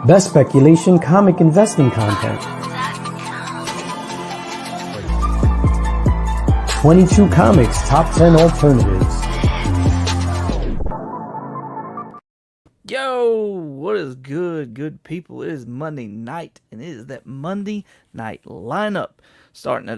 Best speculation comic investing content. 22 Comics Top 10 Alternatives. Yo, what is good people? It is Monday night, and it is that Monday night lineup.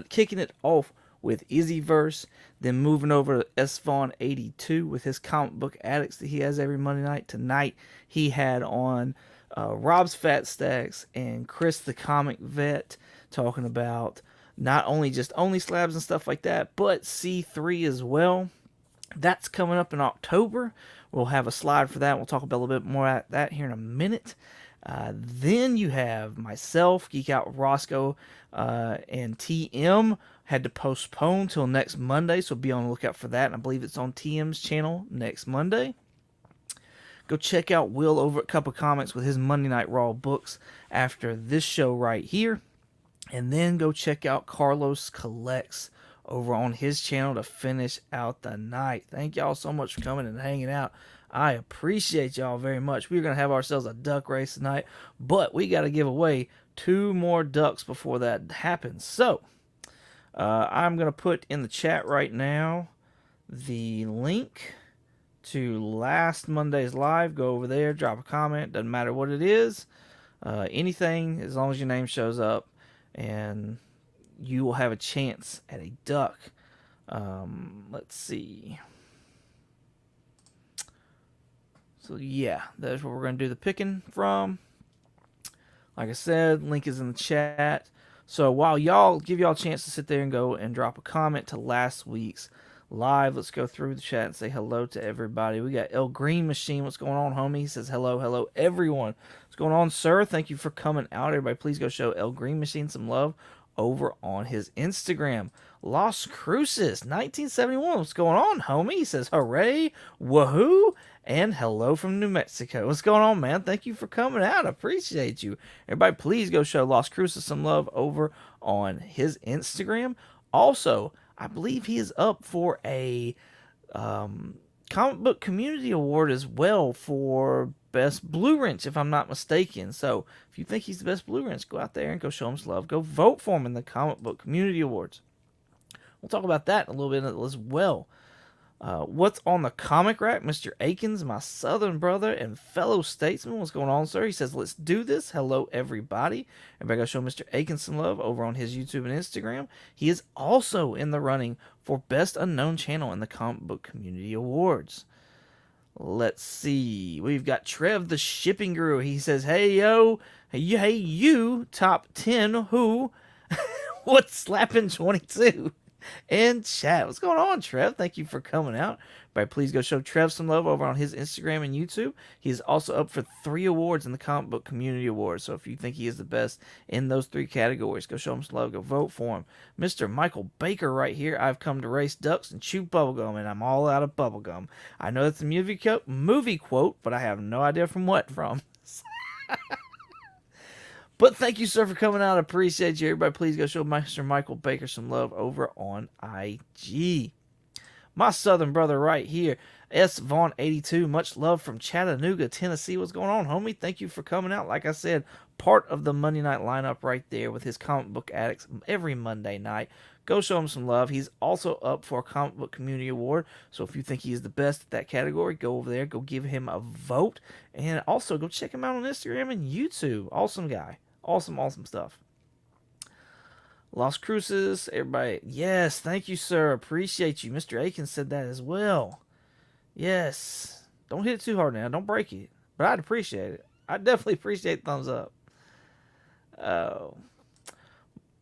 Kicking it off with Izzyverse, then moving over to SVaughn82 with his comic book addicts that he has every Monday night. Tonight, he had on Rob's Fat Stacks and Chris the Comic Vet talking about not only just Only Slabs and stuff like that, but C3 as well. That's coming up in October. We'll have a slide for that. We'll talk about a little bit more at that here in a minute. Then you have myself, Geek Out Roscoe, and TM had to postpone till next Monday, so be on the lookout for that. And I believe it's on TM's channel next Monday. Go check out Will over at Cup of Comics with his Monday Night Raw books after this show right here. And then go check out Carlos Collects over on his channel to finish out the night. Thank y'all so much for coming and hanging out. I appreciate y'all very much. We're going to have ourselves a duck race tonight, but we got to give away 2 more ducks before that happens. So, I'm going to put in the chat right now the link to last Monday's live. Go over there, drop a comment. Doesn't matter what it is. Anything, as long as your name shows up, and you will have a chance at a duck. Let's see. So yeah, that's where we're going to do the picking from. Like I said, link is in the chat. So while give y'all a chance to sit there and go and drop a comment to last week's live, let's go through the chat and say hello to everybody. We got El Green Machine. What's going on, homie? He says hello everyone. What's going on, sir? Thank you for coming out. Everybody, please go show El Green Machine some love over on his Instagram. Las Cruces 1971. What's going on, homie? He says hooray, woohoo, and hello from New Mexico. What's going on, man? Thank you for coming out. I appreciate you. Everybody, please go show Las Cruces some love over on his Instagram. Also, I believe he is up for a comic book community award as well for best Blue Wrench, if I'm not mistaken. So if you think he's the best Blue Wrench, go out there and go show him some love. Go vote for him in the comic book community awards. We'll talk about that in a little bit as well. What's on the comic rack? Mr. Akins, my southern brother and fellow statesman. What's going on, sir? He says, let's do this. Hello, everybody. Everybody go show Mr. Akins some love over on his YouTube and Instagram. He is also in the running for Best Unknown Channel in the Comic Book Community Awards. Let's see. We've got Trev the Shipping Guru. He says, hey, yo. Hey, you. Top 10 who? What's slapping 22? And chat. What's going on, Trev? Thank you for coming out. But please go show Trev some love over on his Instagram and YouTube. He is also up for 3 awards in the Comic Book Community Awards. So if you think he is the best in those 3 categories, go show him some love. Go vote for him. Mr. Michael Baker right here. I've come to race ducks and chew bubblegum, and I'm all out of bubblegum. I know that's a movie quote, but I have no idea from what from. But thank you, sir, for coming out. I appreciate you. Everybody, please go show Mr. Michael Baker some love over on IG. My southern brother right here, SVaughn82. Much love from Chattanooga, Tennessee. What's going on, homie? Thank you for coming out. Like I said, part of the Monday night lineup right there with his comic book addicts every Monday night. Go show him some love. He's also up for a comic book community award. So if you think he's the best at that category, go over there. Go give him a vote. And also go check him out on Instagram and YouTube. Awesome guy. Awesome stuff. Las Cruces, everybody. Yes, thank you, sir. Appreciate you. Mr. Akins said that as well. Yes. Don't hit it too hard now. Don't break it. But I'd appreciate it. I'd definitely appreciate thumbs up. Oh.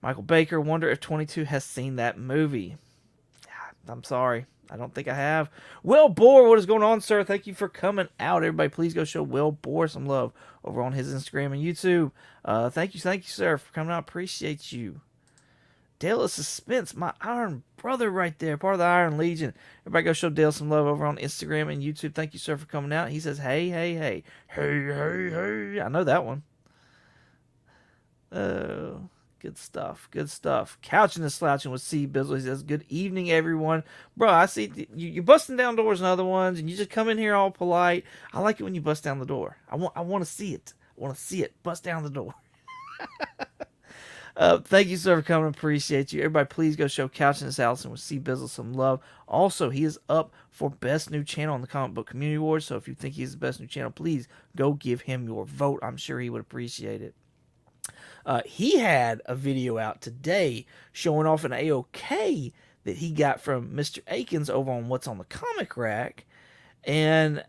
Michael Baker, wonder if 22 has seen that movie. I'm sorry. I don't think I have. Will Bohr, what is going on, sir? Thank you for coming out. Everybody, please go show Will Bohr some love over on his Instagram and YouTube. Thank you, sir, for coming out. Appreciate you. Dale of Suspense, my iron brother right there, part of the Iron Legion. Everybody go show Dale some love over on Instagram and YouTube. Thank you, sir, for coming out. He says, hey. Hey. I know that one. Good stuff. Couching and Slouching with C. Bizzle. He says, good evening, everyone. Bro, I see you're busting down doors and other ones, and you just come in here all polite. I like it when you bust down the door. I want to see it. Want to see it. Bust down the door. Thank you, sir, for coming. Appreciate you. Everybody, please go show Couch in This Allison with C Bizzle some love. Also, he is up for Best New Channel on the Comic Book Community Awards. So if you think he's the best new channel, please go give him your vote. I'm sure he would appreciate it. He had a video out today showing off an AOK that he got from Mr. Akins over on What's on the Comic Rack. And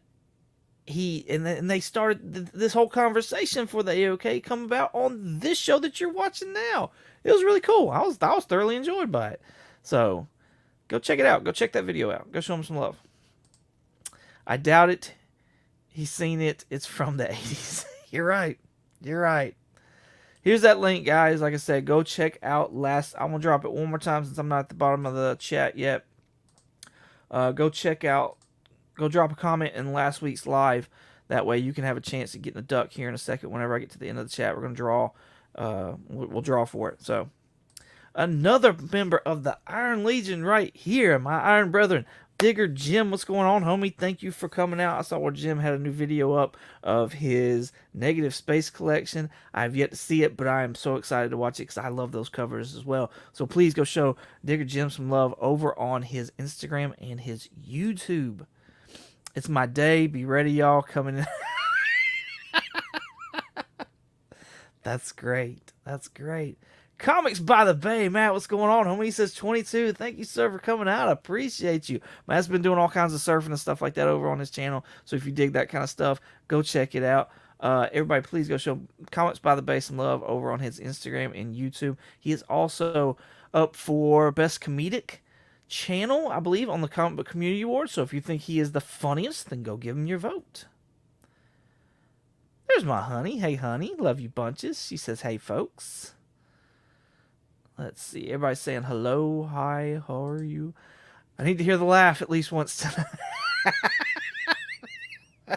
they started this whole conversation for the AOK come about on this show that you're watching now. It was really cool. I was thoroughly enjoyed by it. So go check it out. Go check that video out. Go show him some love. I doubt it. He's seen it. It's from the 80s. You're right. You're right. Here's that link, guys. Like I said, go check out last. I'm going to drop it one more time since I'm not at the bottom of the chat yet. Go check out. Go drop a comment in last week's live. That way you can have a chance to get in the duck here in a second. Whenever I get to the end of the chat, we're going to draw. We'll draw for it. So, another member of the Iron Legion right here. My Iron Brethren. Digger Jim, what's going on, homie? Thank you for coming out. I saw where Jim had a new video up of his Negative Space collection. I have yet to see it, but I am so excited to watch it because I love those covers as well. So please go show Digger Jim some love over on his Instagram and his YouTube. It's my day. Be ready, y'all. Coming in. That's great. That's great. Comics by the Bay. Matt, what's going on, homie? He says 22. Thank you, sir, for coming out. I appreciate you. Matt's been doing all kinds of surfing and stuff like that over on his channel. So if you dig that kind of stuff, go check it out. Everybody, please go show Comics by the Bay some love over on his Instagram and YouTube. He is also up for Best Comedic Channel, I believe, on the Comic Book Community Awards. So if you think he is the funniest, then go give him your vote. There's my honey. Hey, honey. Love you bunches. She says, hey, folks. Let's see. Everybody's saying hello, hi, how are you? I need to hear the laugh at least once tonight.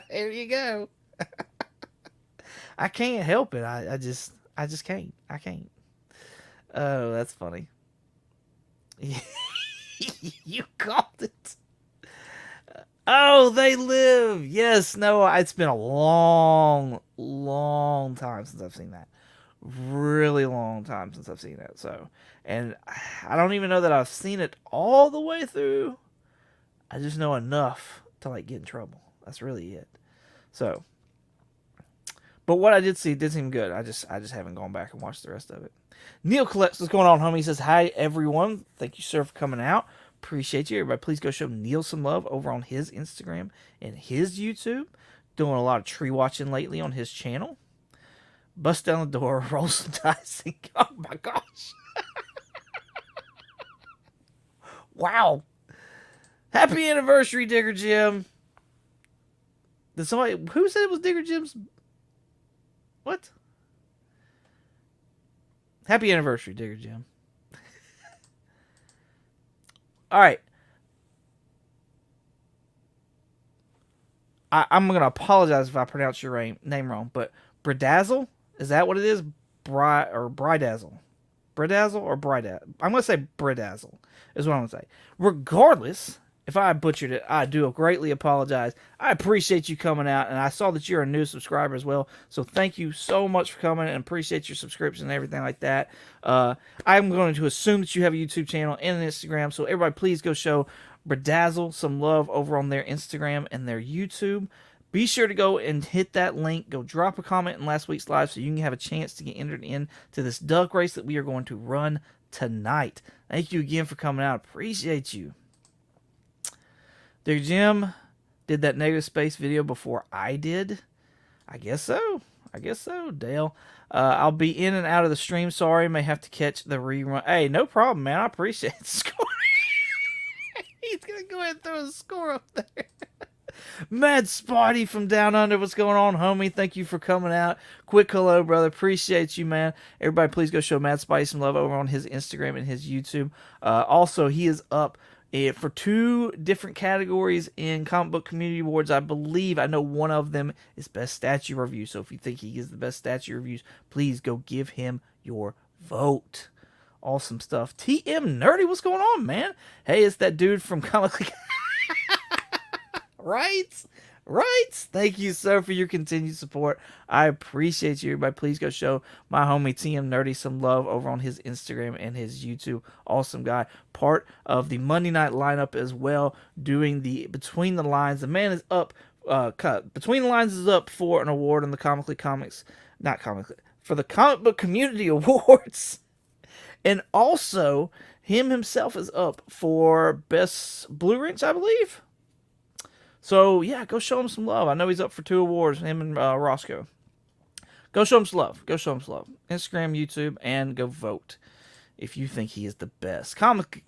There you go. I can't help it. I just can't. I can't. Oh, that's funny. You called it. Oh, they live. Yes, no, it's been a long time since I've seen that. Really long time since I've seen that. So, and I don't even know that I've seen it all the way through. I just know enough to like get in trouble. That's really it. So, but what I did see did seem good. I just haven't gone back and watched the rest of it. Neil collects what's going on, homie. He says, hi, everyone. Thank you, sir, for coming out. Appreciate you. Everybody, please go show Neil some love over on his Instagram and his YouTube. Doing a lot of tree watching lately on his channel. Bust down the door, roll some dice. Oh, my gosh. Wow. Happy anniversary, Digger Jim. Did somebody... Who said it was Digger Jim's... What? Happy anniversary, Digger Jim. All right. I'm going to apologize if I pronounce your name wrong, but Bridazzle? Is that what it is? Bridazzle? Bridazzle or Bridazzle? I'm going to say Bridazzle is what I'm going to say. Regardless, if I butchered it, I do greatly apologize. I appreciate you coming out, and I saw that you're a new subscriber as well, so thank you so much for coming, and appreciate your subscription and everything like that. I'm going to assume that you have a YouTube channel and an Instagram, so everybody please go show Bridazzle some love over on their Instagram and their YouTube. Be sure to go and hit that link. Go drop a comment in last week's live so you can have a chance to get entered into this duck race that we are going to run tonight. Thank you again for coming out. Appreciate you. Dear Jim, did that Negative Space video before I did? I guess so. Dale. I'll be in and out of the stream. Sorry, may have to catch the rerun. Hey, no problem, man. I appreciate the score. He's going to go ahead and throw a score up there. Mad Spotty from Down Under, what's going on, homie? Thank you for coming out. Quick hello, brother. Appreciate you, man. Everybody, please go show Mad Spotty some love over on his Instagram and his YouTube. Also, he is up for 2 different categories in Comic Book Community Awards. I believe, I know one of them is Best Statue Review. So if you think he is the best statue reviews, please go give him your vote. Awesome stuff. TM Nerdy, what's going on, man? Hey, it's that dude from Comic Right? Right? Thank you, sir, for your continued support. I appreciate you, everybody. Please go show my homie TM Nerdy some love over on his Instagram and his YouTube. Awesome guy. Part of the Monday night lineup as well, doing the Between the Lines. The man is up. Between the Lines is up for an award on the for the Comic Book Community Awards. And also, him himself is up for Best Blue Wrench, I believe. So, yeah, go show him some love. I know he's up for 2 awards, him and Roscoe. Go show him some love. Go show him some love. Instagram, YouTube, and go vote if you think he is the best. Comic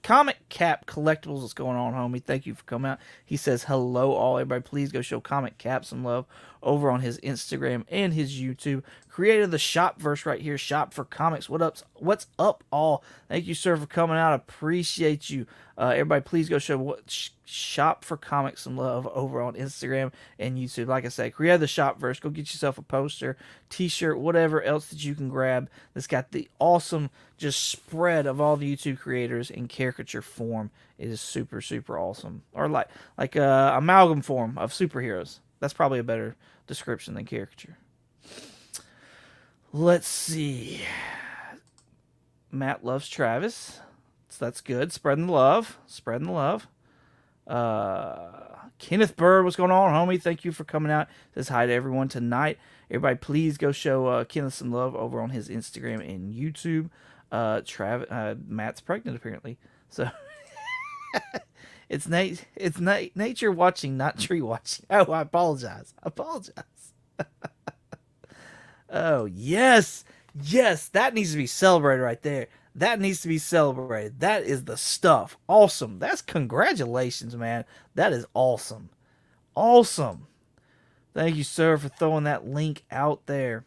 Cap Collectibles, what's going on, homie? Thank you for coming out. He says, hello, all. Everybody, please go show Comic Cap some love over on his Instagram and his YouTube. Creator of the Shopverse right here, Shop for Comics. What's up, all? Thank you, sir, for coming out. Appreciate you. Everybody, please go show Shop for Comics some love over on Instagram and YouTube. Like I said, create the Shopverse. Go get yourself a poster, t-shirt, whatever else that you can grab that's got the awesome just spread of all the YouTube creators in caricature form. It is super, super awesome. Or like amalgam form of superheroes. That's probably a better description than caricature. Let's see. Matt loves Travis. So that's good. Spreading the love. Spreading the love. Kenneth Bird, what's going on, homie? Thank you for coming out. Says hi to everyone tonight. Everybody, please go show Kenneth some love over on his Instagram and YouTube. Matt's pregnant apparently, so it's nature watching, not tree watching. Oh, I apologize. Oh yes, that needs to be celebrated right there. That needs to be celebrated. That is the stuff. Awesome. That's congratulations, man. That is awesome. Awesome. Thank you, sir, for throwing that link out there.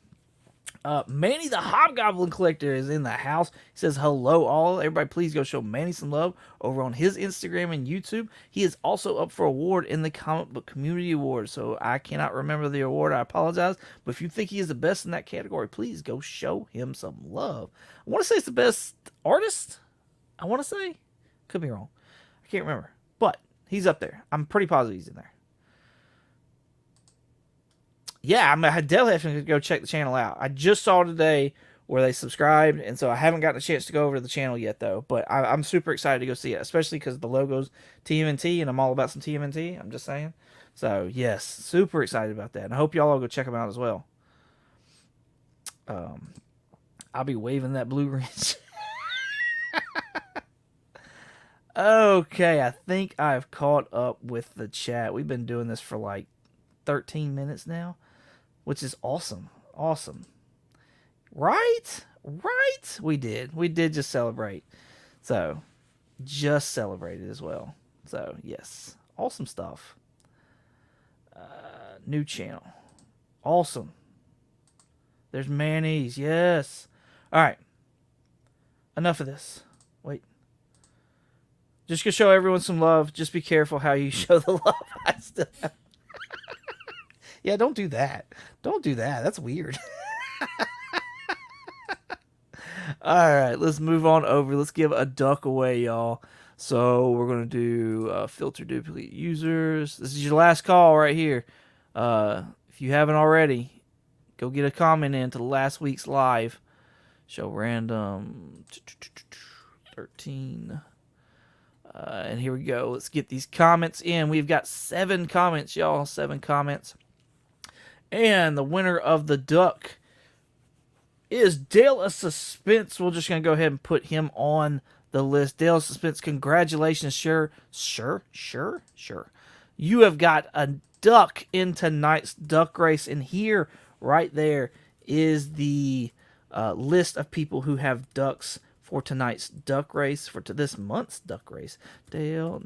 Manny the Hobgoblin Collector is in the house. He says, hello, all. Everybody, please go show Manny some love over on his Instagram and YouTube. He is also up for award in the Comic Book Community Award. So I cannot remember the award. I apologize. But if you think he is the best in that category, please go show him some love. I want to say it's the best artist. I want to say. Could be wrong. I can't remember. But he's up there. I'm pretty positive he's in there. Yeah, I definitely have to go check the channel out. I just saw today where they subscribed, and so I haven't gotten a chance to go over to the channel yet, though. But I'm super excited to go see it, especially because the logo's TMNT, and I'm all about some TMNT. I'm just saying. So, yes, super excited about that. And I hope y'all all go check them out as well. I'll be waving that blue wrench. Okay, I think I've caught up with the chat. We've been doing this for like 13 minutes now, which is awesome. Awesome. Right? We did just celebrate. So, just celebrated as well. So, yes. Awesome stuff. New channel. Awesome. There's mayonnaise. Yes. All right. Enough of this. Wait. Just gonna show everyone some love. Just be careful how you show the love. I still have... Yeah, don't do that. Don't do that. That's weird. All right, let's move on over. Let's give a duck away, y'all. So we're going to do filter duplicate users. This is your last call right here. If you haven't already, go get a comment into last week's live. Show random 13. And here we go. Let's get these comments in. We've got 7 comments, y'all. 7 comments. And the winner of the duck is Dale of Suspense. We're just going to go ahead and put him on the list. Dale of Suspense, congratulations. Sure. You have got a duck in tonight's duck race. And here, right there, is the list of people who have ducks for tonight's duck race, for this month's duck race. Dale,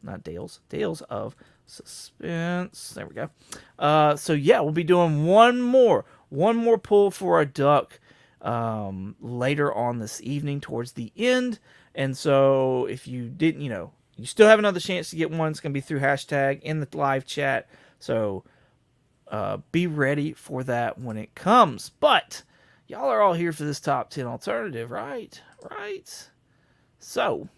not Dale's. Dale's of Suspense. There we go. So yeah, we'll be doing one more pull for a duck later on this evening towards the end. And so if you didn't, you still have another chance to get one. It's going to be through hashtag in the live chat. So be ready for that when it comes. But y'all are all here for this top 10 alternative, right? Right. So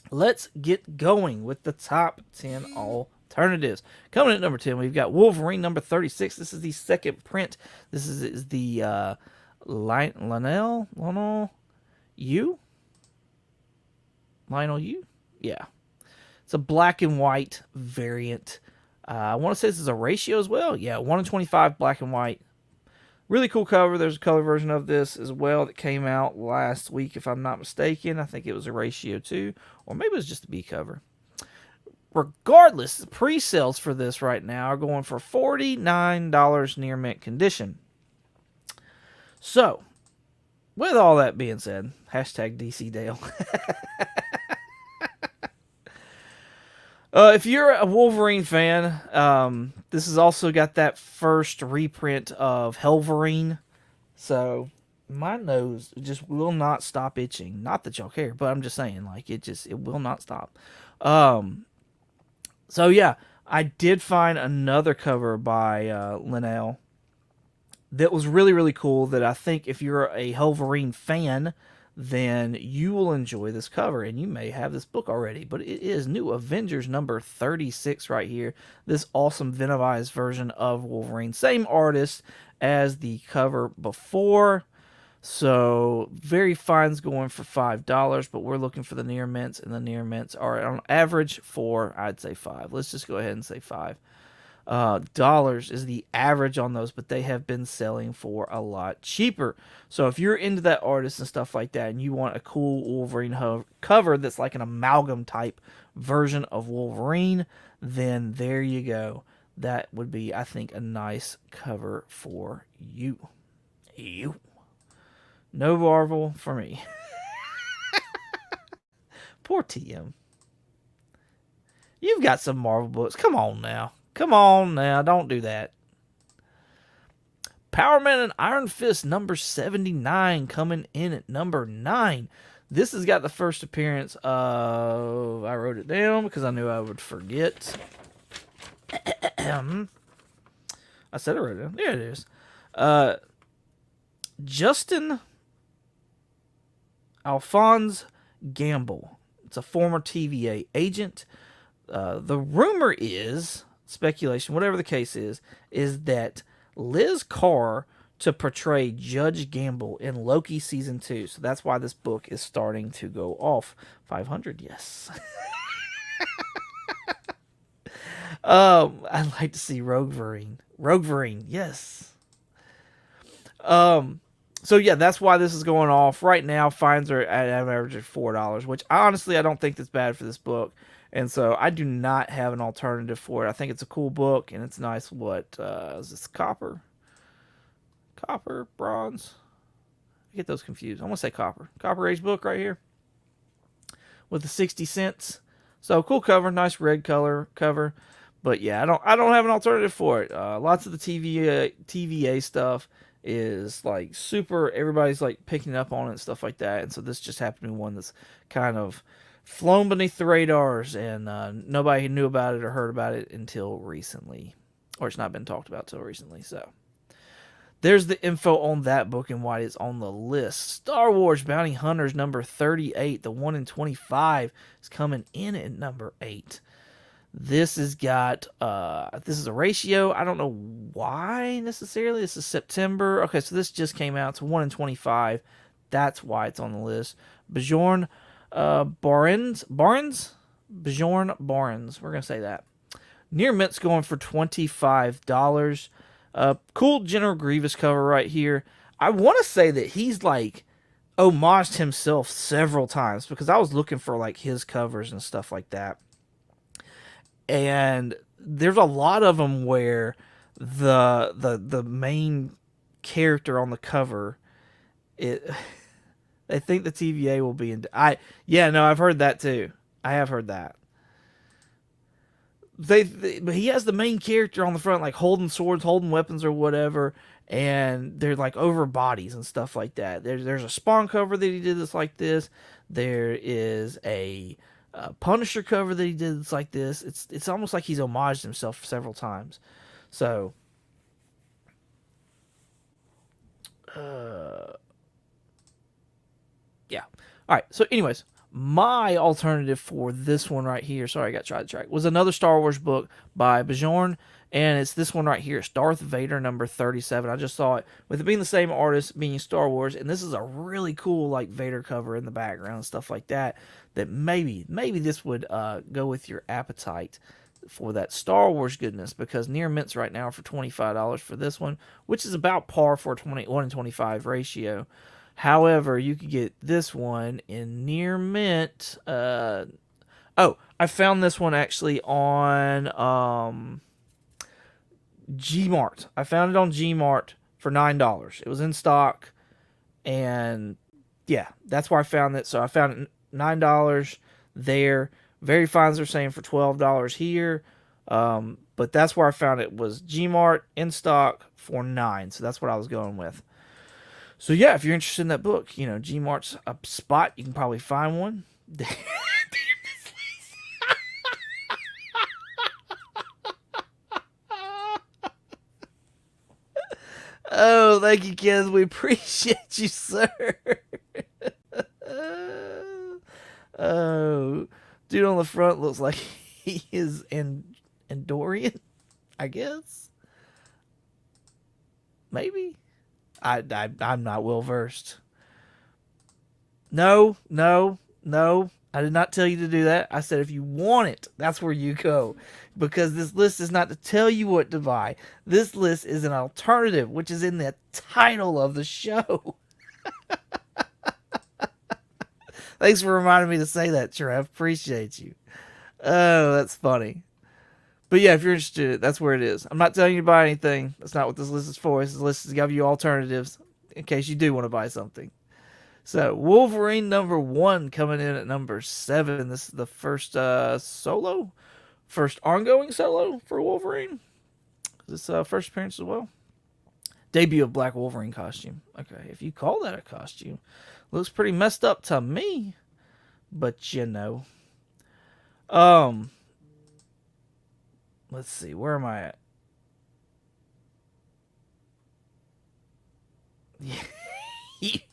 let's get going with the top 10 alternative. alternatives. Coming at number 10, we've got Wolverine number 36. This is the second print. This is the Lionel U? Lionel U? Yeah. It's a black and white variant. I want to say this is a ratio as well. Yeah, 1 in 25 black and white. Really cool cover. There's a color version of this as well that came out last week, if I'm not mistaken. I think it was a ratio too, or maybe it was just a B cover. Regardless, the pre-sales for this right now are going for $49 near mint condition. So, with all that being said, hashtag DC Dale. If you're a Wolverine fan, this has also got that first reprint of Helverine. So, my nose just will not stop itching. Not that y'all care, but I'm just saying, like, it will not stop. So, yeah, I did find another cover by Linnell that was really, really cool, that I think if you're a Helverine fan, then you will enjoy this cover, and you may have this book already, but it is New Avengers number 36 right here. This awesome Venomized version of Wolverine. Same artist as the cover before. So, very fine's going for $5, but we're looking for the near mints, and the near mints are on average for, I'd say, $5. Let's just go ahead and say $5. Dollars is the average on those, but they have been selling for a lot cheaper. So if you're into that artist and stuff like that, and you want a cool Wolverine cover that's like an amalgam type version of Wolverine, then there you go. That would be, I think, a nice cover for you. No Marvel for me. Poor TM. You've got some Marvel books. Come on now. Don't do that. Power Man and Iron Fist number 79 coming in at number 9. This has got the first appearance of... I wrote it down because I knew I would forget. I said I wrote it down. There it is. Justin Alphonse Gamble. It's a former TVA agent. The rumor is... speculation, whatever the case is that Liz Carr to portray Judge Gamble in Loki Season 2. So that's why this book is starting to go off. 500, yes. I'd like to see Rogueverine, yes. So yeah, that's why this is going off. Right now, fines are at an average of $4, which honestly I don't think that's bad for this book. And so I do not have an alternative for it. I think it's a cool book, and it's nice. What is this? Copper, bronze? I get those confused. I want to say copper. Copper Age book right here with the 60 cents. So cool cover, nice red color cover. But yeah, I don't have an alternative for it. Lots of the TVA stuff is like super. Everybody's like picking up on it and stuff like that. And so this just happened to be one that's kind of flown beneath the radars, and nobody knew about it or heard about it until recently, or it's not been talked about till recently. So there's the info on that book and why it's on the list. Star Wars Bounty Hunters number 38, the 1 in 25 is coming in at number 8. This has got this is a ratio. I don't know why necessarily. This is September. Okay, so this just came out. It's 1 in 25. That's why it's on the list. Bjorn Barnes. Bjorn Barnes. We're gonna say that. Near Mint's going for $25. Cool General Grievous cover right here. I want to say that he's like homaged himself several times, because I was looking for like his covers and stuff like that. And there's a lot of them where the main character on the cover, they think the TVA will be in. I've heard that too. I have heard that. But he has the main character on the front, like holding swords, holding weapons, or whatever, and they're like over bodies and stuff like that. There's a Spawn cover that he did that's like this. There is a Punisher cover that he did that's like this. It's almost like he's homaged himself several times. So, yeah. All right. So, anyways, My alternative for this one right here, sorry, I got sidetracked, was another Star Wars book by Bjorn, and it's this one right here. It's Darth Vader number 37. I just saw it with it being the same artist, being Star Wars, and this is a really cool like Vader cover in the background and stuff like that. That maybe this would go with your appetite for that Star Wars goodness, because near mints right now for $25 for this one, which is about par for a 1-25 ratio. However, you could get this one in near mint. I found this one actually on Gmart. I found it on Gmart for $9. It was in stock, and yeah, that's where I found it. So I found it $9 there. Very Fines are saying for $12 here, but that's where I found it, was Gmart in stock for $9. So that's what I was going with. So yeah, if you're interested in that book, Gmart's a spot. You can probably find one. Oh, thank you, kids. We appreciate you, sir. Oh, dude on the front looks like he is Andorian, I guess. Maybe. I'm not well versed. No. I did not tell you to do that. I said if you want it, that's where you go. Because this list is not to tell you what to buy. This list is an alternative, which is in the title of the show. Thanks for reminding me to say that, Trev. Appreciate you. Oh, that's funny. But yeah, if you're interested, that's where it is. I'm not telling you to buy anything. That's not what this list is for. This list is to give you alternatives in case you do want to buy something. So, Wolverine number 1 coming in at number 7. This is the first first ongoing solo for Wolverine. Is this first appearance as well? Debut of Black Wolverine costume. Okay, if you call that a costume. Looks pretty messed up to me. But let's see, where am I at?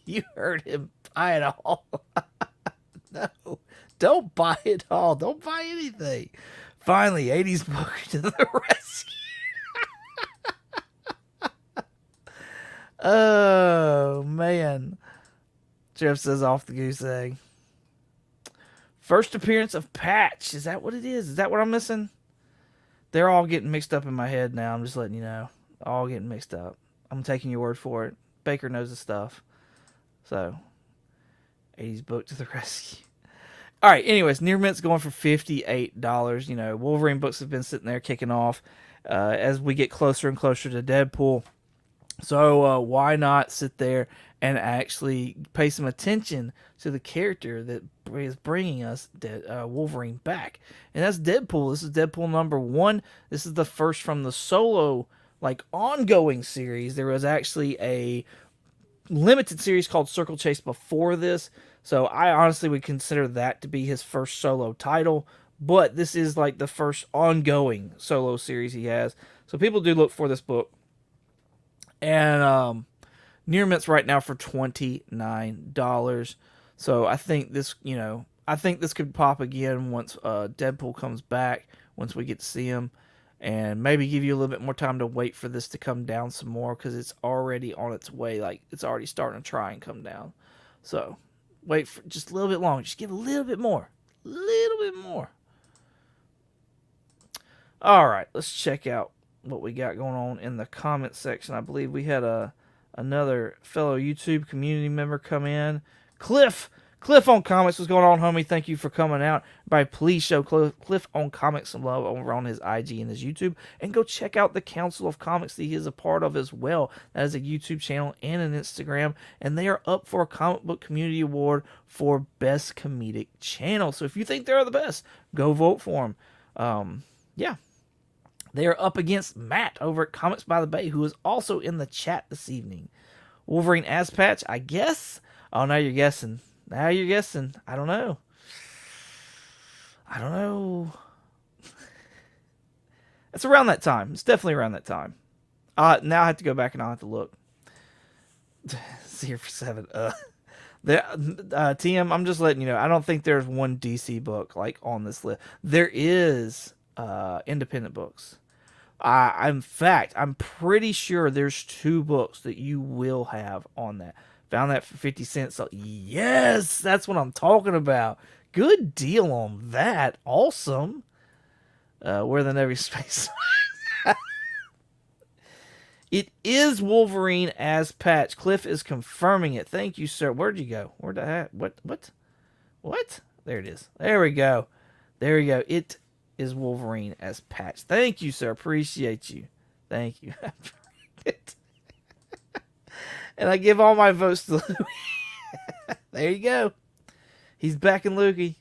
You heard him. Buy it all. No, don't buy it all. Don't buy anything. Finally, 80s book to the rescue. Oh, man. Jeff says off the goose egg. First appearance of Patch. Is that what it is? Is that what I'm missing? They're all getting mixed up in my head now. I'm just letting you know. All getting mixed up. I'm taking your word for it. Baker knows the stuff. So, 80s book to the rescue. All right, anyways, Near Mint's going for $58. Wolverine books have been sitting there kicking off as we get closer and closer to Deadpool. So why not sit there and actually pay some attention to the character that is bringing us Wolverine back? And that's Deadpool. This is Deadpool number 1. This is the first from the solo, ongoing series. There was actually a limited series called Circle Chase before this. So I honestly would consider that to be his first solo title. But this is the first ongoing solo series he has. So people do look for this book. And Near Mint's right now for $29. So I think this, could pop again once Deadpool comes back, once we get to see him, and maybe give you a little bit more time to wait for this to come down some more, because it's already on its way. It's already starting to try and come down. So wait for just a little bit longer. Just give a little bit more. All right, let's check out what we got going on in the comment section. I believe we had another fellow YouTube community member come in. Cliff on Comics, what's going on, homie? Thank you for coming out. Everybody, please show Cliff on Comics some love over on his IG and his YouTube, and go check out the Council of Comics that he is a part of as well. That is a YouTube channel and an Instagram, and they are up for a Comic Book Community Award for Best Comedic Channel. So if you think they're the best, go vote for them. Yeah. They are up against Matt over at Comics by the Bay, who is also in the chat this evening. Wolverine as Patch, I guess. Oh, now you're guessing. I don't know. It's around that time. It's definitely around that time. Now I have to go back and I'll have to look. 0 for 7. TM, I'm just letting you know. I don't think there's one DC book like on this list. There is independent books. In fact, I'm pretty sure there's 2 books that you will have on that. Found that for 50 cents. So yes, that's what I'm talking about. Good deal on that. Awesome. Where the Navy Space. It is Wolverine as Patch. Cliff is confirming it. Thank you, sir. Where'd you go? Where'd that hat? What? There it is. There we go. There we go. It is Wolverine as Patch. Thank you, sir. Appreciate you. Thank you. And I give all my votes to Louis. There you go. He's back in Louis.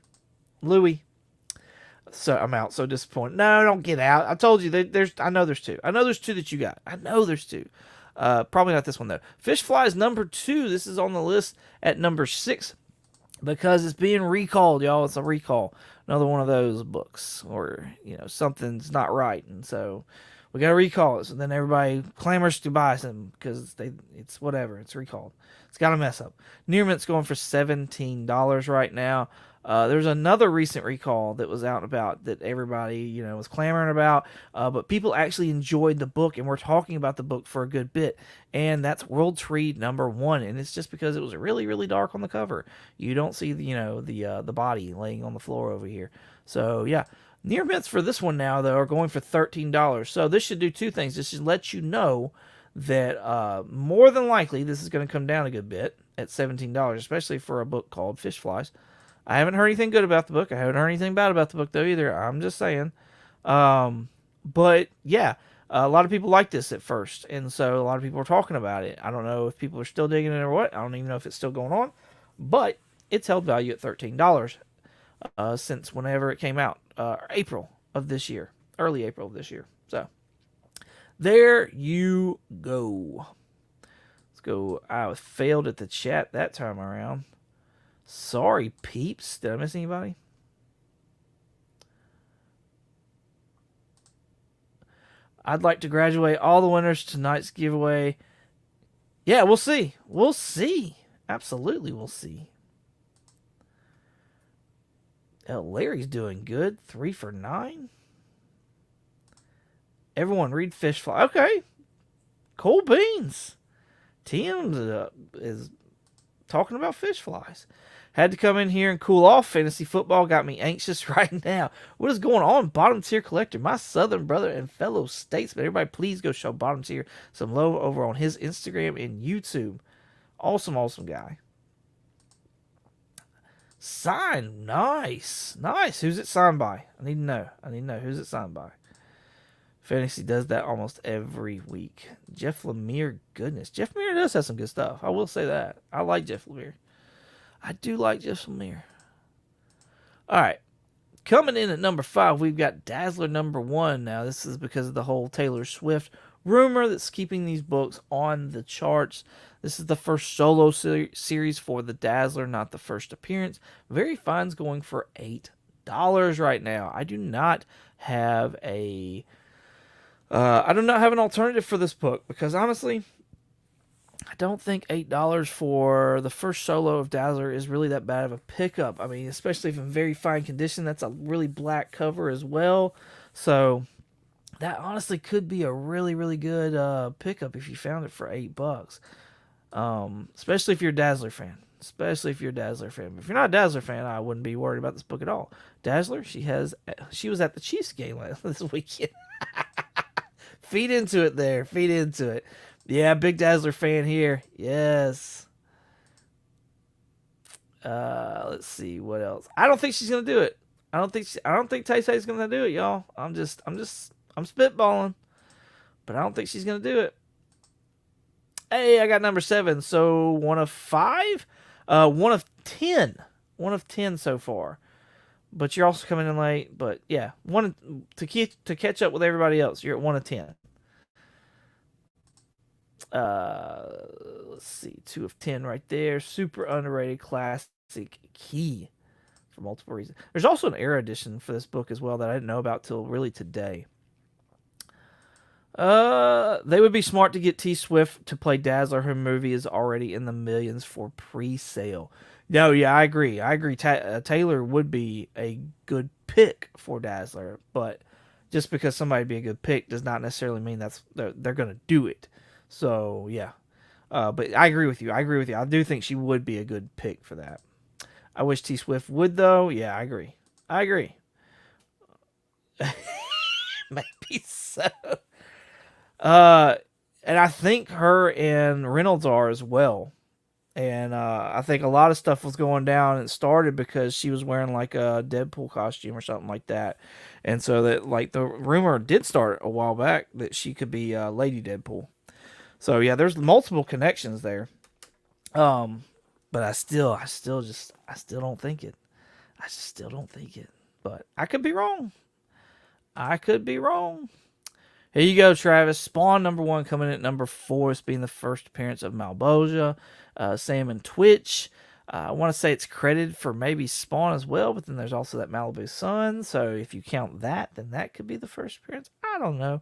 So I'm out. So disappointed. No, don't get out. I told you there's. I know there's 2. I know there's 2 that you got. I know there's 2. Probably not this one though. Fish Flies number 2. This is on the list at number 6 because it's being recalled, y'all. It's a recall. Another one of those books, or something's not right, and so we got to recall it. So then everybody clamors to buy some because it's whatever. It's recalled. It's got a mess up. Near Mint's going for $17 right now. There's another recent recall that was out and about that everybody, was clamoring about, but people actually enjoyed the book, and we're talking about the book for a good bit, and that's World Tree number 1, and it's just because it was really, really dark on the cover. You don't see the body laying on the floor over here. So yeah, Near Mints for this one now though are going for $13. So this should do 2 things. This should let you know that more than likely this is going to come down a good bit at $17, especially for a book called Fish Flies. I haven't heard anything good about the book. I haven't heard anything bad about the book, though, either. I'm just saying. But, yeah, a lot of people liked this at first, and so a lot of people were talking about it. I don't know if people are still digging it or what. I don't even know if it's still going on. But it's held value at $13 since whenever it came out. April of this year. Early April of this year. So, there you go. Let's go. I failed at the chat that time around. Sorry, peeps. Did I miss anybody? I'd like to graduate all the winners tonight's giveaway. Yeah, we'll see. We'll see. Absolutely, we'll see. Larry's doing good. 3 for 9. Everyone read Fish Fly. Okay. Cool beans. Tim is talking about fish flies. Had to come in here and cool off. Fantasy football got me anxious right now. What is going on? Bottom Tier Collector, my southern brother and fellow statesman. Everybody please go show Bottom Tier some love over on his Instagram and YouTube. Awesome guy. Signed. Nice. Who's it signed by? I need to know. Who's it signed by? Fantasy does that almost every week. Jeff Lemire, goodness. Jeff Lemire does have some good stuff. I will say that. I like Jeff Lemire. I do like Jeff Lemire. All right. Coming in at number 5, we've got Dazzler number 1. Now, this is because of the whole Taylor Swift rumor that's keeping these books on the charts. This is the first solo series for the Dazzler, not the first appearance. Very Fine's going for $8 right now. I do not have an alternative for this book because honestly, I don't think $8 for the first solo of Dazzler is really that bad of a pickup. I mean, especially if in very fine condition. That's a really black cover as well. So that honestly could be a really, really good pickup if you found it for $8. Especially if you're a Dazzler fan. But if you're not a Dazzler fan, I wouldn't be worried about this book at all. Dazzler, she was at the Chiefs game this weekend. Feed into it. Yeah, big Dazzler fan here. Yes. Let's see what else. I don't think she's gonna do it. I don't think Tay Tay's gonna do it, y'all. I'm spitballing, but I don't think she's gonna do it. Hey, I got number 7. So 1 of 5, 1 of 10, 1 of 10 so far. But you're also coming in late. But yeah, to catch up with everybody else. You're at 1 of 10. Let's see, 2 of 10 right there. Super underrated classic key for multiple reasons. There's also an era edition for this book as well that I didn't know about till really today. They would be smart to get T Swift to play Dazzler. Her movie is already in the millions for pre-sale. No, yeah, I agree. Taylor would be a good pick for Dazzler, but just because somebody be a good pick does not necessarily mean they're gonna do it. So yeah, but I agree with you. I do think she would be a good pick for that. I wish T Swift would though. Yeah, I agree. Maybe so. And I think her and Reynolds are as well. And I think a lot of stuff was going down. And it started because she was wearing like a Deadpool costume or something like that. And so that like the rumor did start a while back that she could be Lady Deadpool. So yeah, there's multiple connections there. But I still don't think it. I just still don't think it. But I could be wrong. Here you go, Travis. Spawn #1 coming in at number 4. It's being the first appearance of Malboja, Sam and Twitch. I want to say it's credited for maybe Spawn as well, but then there's also that Malibu Sun. So if you count that, then that could be the first appearance. I don't know.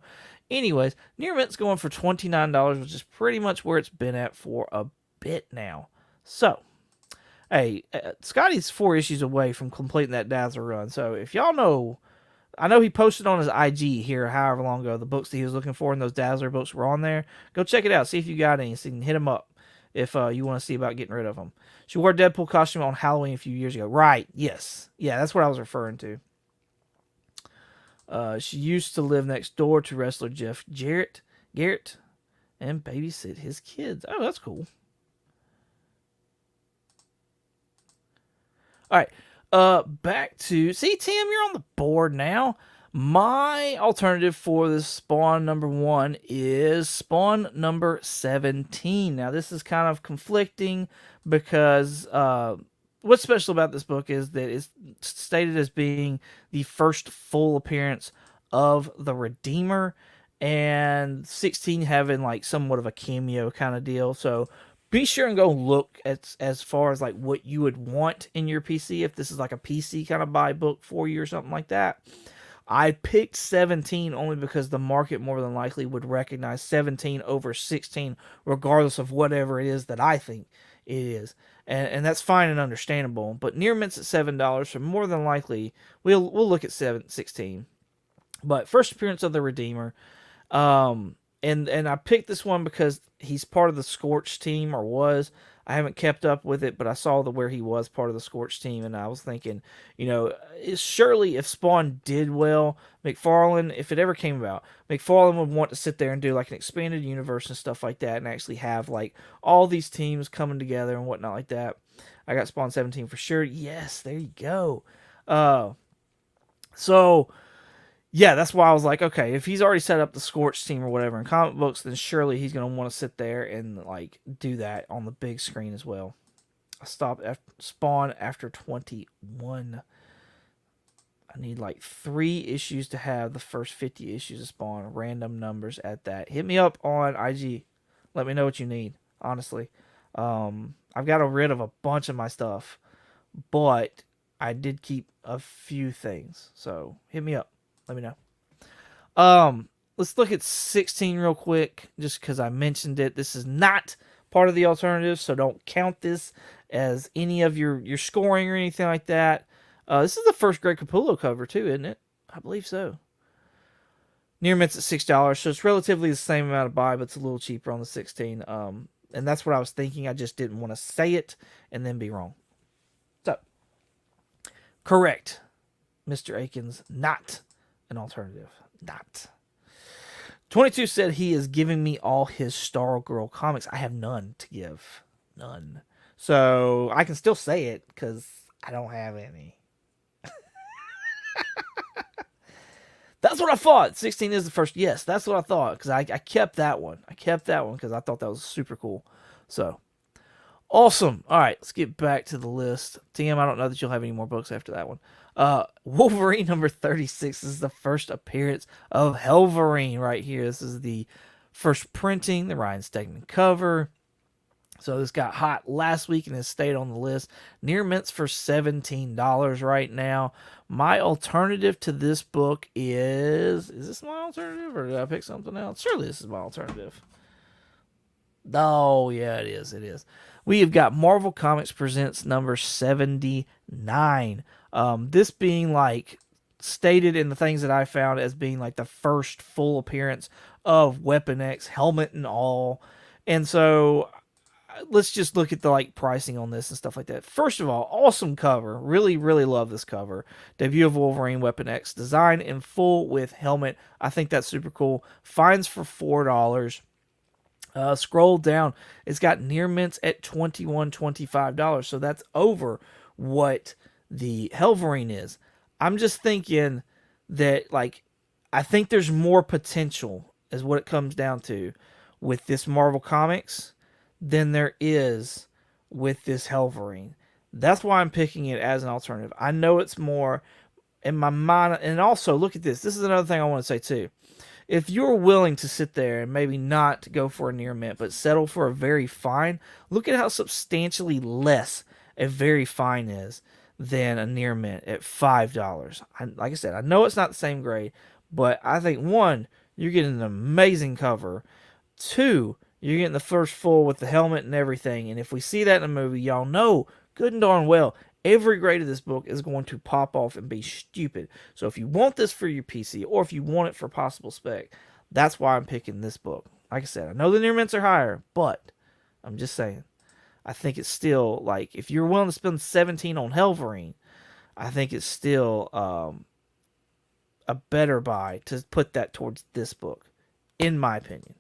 Anyways, Near Mint's going for $29, which is pretty much where it's been at for a bit now. So, hey, Scotty's 4 issues away from completing that Dazzler run. So if y'all know, I know he posted on his IG here however long ago the books that he was looking for, and those Dazzler books were on there. Go check it out. See if you got any. So you can hit him up if you want to see about getting rid of them. She wore a Deadpool costume on Halloween a few years ago. Right. Yes. Yeah, that's what I was referring to. She used to live next door to wrestler Jeff Jarrett, and babysit his kids. Oh, that's cool. All right. Back to see Tim, you're on the board now. My alternative for the Spawn #1 is Spawn number 17. Now this is kind of conflicting because what's special about this book is that it's stated as being the first full appearance of the Redeemer, and 16 having like somewhat of a cameo kind of deal. So be sure and go look at as far as like what you would want in your PC if this is like a PC kind of buy book for you or something like that. I picked 17 only because the market more than likely would recognize 17 over 16 regardless of whatever it is that I think it is. And that's fine and understandable. But Near Mint's at $7, so more than likely we'll look at 16. But first appearance of the Redeemer. And I picked this one because he's part of the Scorch team, or was. I haven't kept up with it, but I saw where he was part of the Scorch team, and I was thinking, surely if Spawn did well, McFarlane, if it ever came about, McFarlane would want to sit there and do like an expanded universe and stuff like that, and actually have like all these teams coming together and whatnot like that. I got Spawn 17 for sure. Yes, there you go. So yeah, that's why I was like, okay, if he's already set up the Scorch team or whatever in comic books, then surely he's going to want to sit there and like do that on the big screen as well. I stopped at Spawn after 21. I need like 3 issues to have the first 50 issues of Spawn. Random numbers at that. Hit me up on IG. Let me know what you need, honestly. I've got rid of a bunch of my stuff, but I did keep a few things. So hit me up. Let me know. Let's look at 16 real quick, just because I mentioned it. This is not part of the alternative, so don't count this as any of your scoring or anything like that. This is the first Greg Capullo cover, too, isn't it? I believe so. Near Mint's at $6, so it's relatively the same amount of buy, but it's a little cheaper on the 16. And that's what I was thinking. I just didn't want to say it and then be wrong. So, correct. Mr. Akins, not an alternative. Not. 22 said he is giving me all his Stargirl comics. I have none to give. None. So I can still say it because I don't have any. That's what I thought. 16 is the first. Yes, that's what I thought because I kept that one. I kept that one because I thought that was super cool. So awesome. All right, let's get back to the list. TM, I don't know that you'll have any more books after that one. Wolverine number 36 is the first appearance of Helverine right here. This is the first printing, the Ryan Stegman cover. So this got hot last week and has stayed on the list. Near Mints for $17 right now. My alternative to this book is this my alternative or did I pick something else? Surely this is my alternative. Oh, yeah, it is. It is. We have got Marvel Comics Presents number 79. This being like stated in the things that I found as being like the first full appearance of Weapon X, helmet and all. And so let's just look at the like pricing on this and stuff like that. First of all, awesome cover. Really, really love this cover. Debut of Wolverine Weapon X design in full with helmet. I think that's super cool. Fines for $4. Scroll down. It's got near mints at $21-25. So that's over what the Helverine is. I'm just thinking that like I think there's more potential is what it comes down to with this Marvel Comics than there is with this Helverine. That's why I'm picking it as an alternative. I know it's more in my mind. And also, look at this. This is another thing I want to say too. If you're willing to sit there and maybe not go for a near mint, but settle for a very fine, look at how substantially less a very fine is than a near mint at $5. Like I said, I know it's not the same grade, but I think one, you're getting an amazing cover. Two, you're getting the first full with the helmet and everything. And if we see that in a movie, y'all know good and darn well every grade of this book is going to pop off and be stupid. So if you want this for your PC or if you want it for possible spec, that's why I'm picking this book. Like I said, I know the near mints are higher, but I'm just saying, I think it's still like if you're willing to spend 17 on Helverine, I think it's still a better buy to put that towards this book, in my opinion.